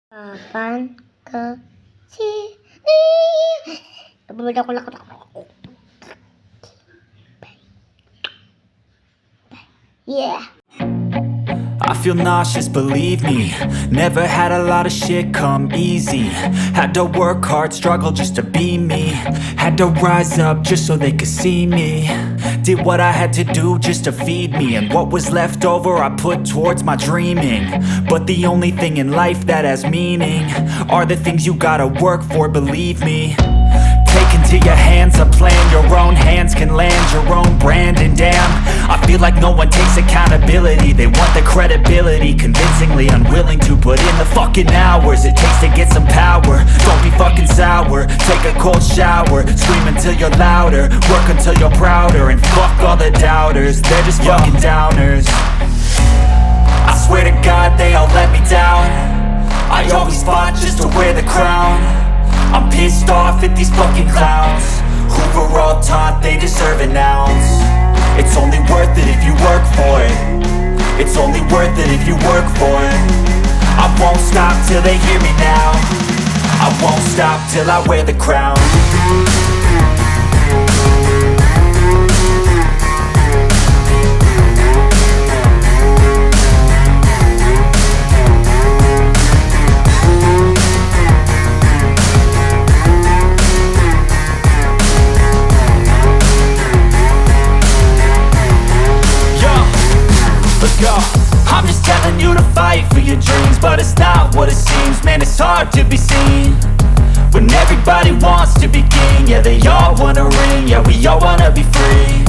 Kapan ke sini? Yeah. I feel nauseous, believe me. Never had a lot of shit come easy. Had to work hard, struggle just to be me. Had to rise up just so they could see me. Did what I had to do just to feed me. And what was left over I put towards my dreaming. But the only thing in life that has meaning are the things you gotta work for, believe me. Take into your hands a plan, your own hands can land your own brand. And damn, I feel like no one takes accountability. They want the credibility, convincingly unwilling to put in the fucking hours it takes to get some power. Don't be fucking sour, take a cold shower. Scream until you're louder, work until you're prouder. And fuck all the doubters, they're just fucking downers. I swear to God they all let me down. I always fought just to wear the crown. I'm pissed off at these fucking clowns who were all taught they deserve an ounce. It's only worth it if you work for it. It's only worth it if you work for it. I won't stop till they hear me now. I won't stop till I wear the crown. I'm just telling you to fight for your dreams, but it's not what it seems. Man, it's hard to be seen when everybody wants to be king. Yeah, they all wanna ring, yeah, we all wanna be free.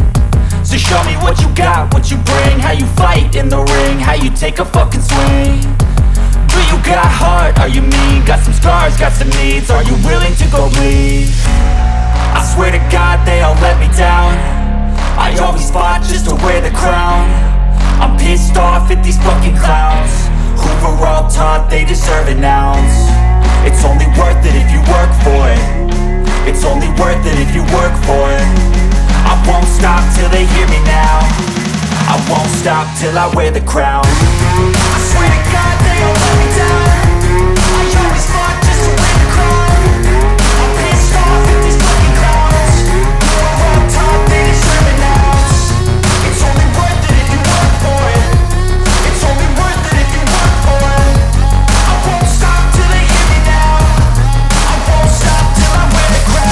So show me what you got, what you bring, how you fight in the ring, how you take a fucking swing. Do you got heart, are you mean? Got some scars, got some needs, are you willing to go bleed? I swear to God they all let me down. I always fought just to wear the crown. I'm pissed off at these fucking clowns who were all taught they deserve an ounce. It's only worth it if you work for it. It's only worth it if you work for it. I won't stop till they hear me now. I won't stop till I wear the crown. I swear to God they all let me down. I always fought just to wear the crown. I'm pissed off at these fucking clowns who were all taught they deserve an ounce. It's only worth it if you work for it. It's only worth it if you work for it. I won't stop till they hear me now. I won't stop till I wear the crown.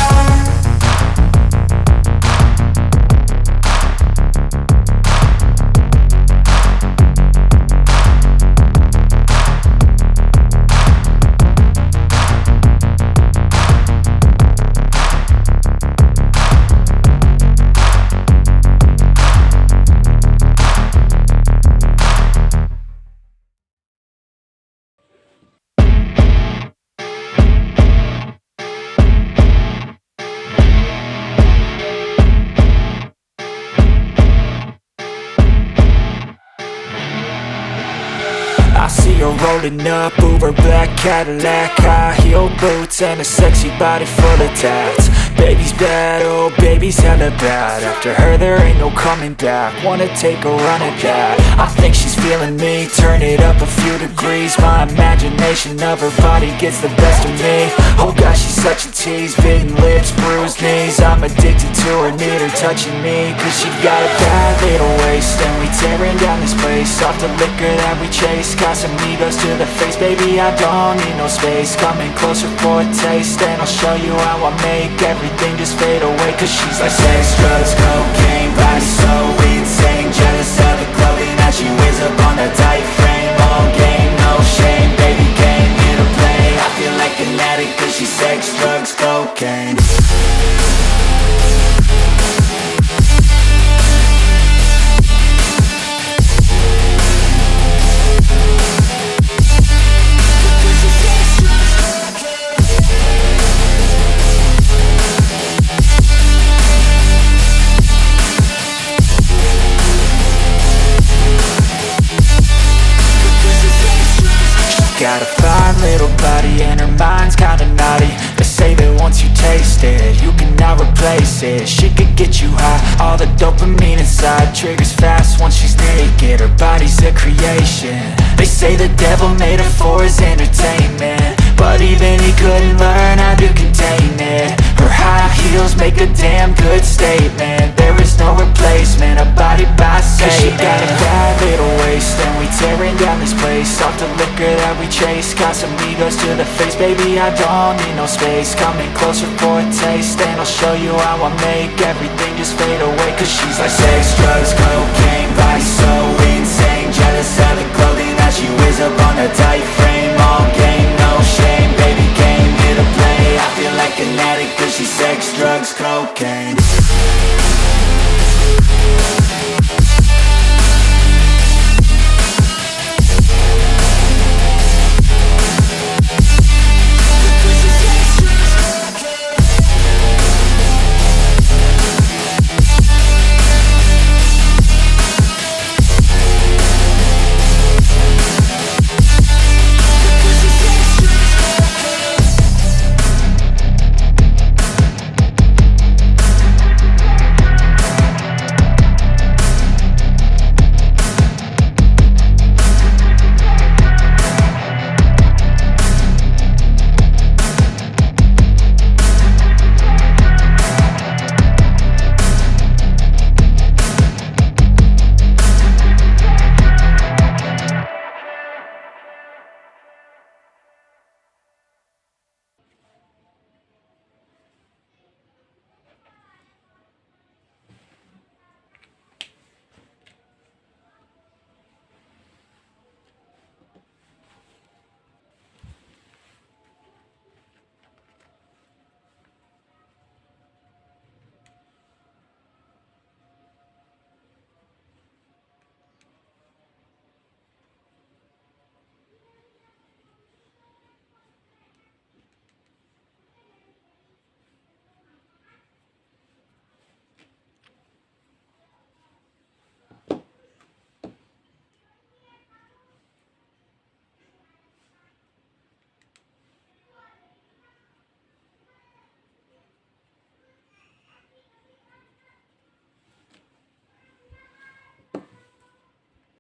I see her rolling up, Uber black Cadillac, high heel boots and a sexy body full of tats. Baby's bad, oh baby's hella bad. After her there ain't no coming back. Wanna take a run at that. I think she's feeling me, turn it up a few degrees. My imagination of her body gets the best of me. Oh gosh, she's such a tease, bitten lips, bruised knees. I'm addicted to her, need her touching me. Cause she got a bad little waist, and we tearing down this place. Off the liquor that we chase, got some egos to the face. Baby, I don't need no space. Coming closer for a taste, and I'll show you how I make everything just fade away. Cause she's like sex, drugs, cocaine, body so insane. Jealous of the clothing that she wears up on a tight frame. All game, no shame, baby came here to play. I feel like an addict cause she's sex, drugs, cocaine. Got a fine little body and her mind's kinda naughty. They say that once you taste it, you cannot replace it. She could get you high, all the dopamine inside triggers fast once she's naked. Her body's a creation, They say the devil made her for his entertainment, but even he couldn't learn how to contain it. Her high heels make a damn good statement. There is no replacement, a body by Satan. She got a bad little waist, and we tearing down this place off the liquor that we chase. Got some egos to the face, baby, I don't need no space. Coming closer for a taste, and I'll show you how I make everything just fade away. Cause she's like sex, drugs, cocaine,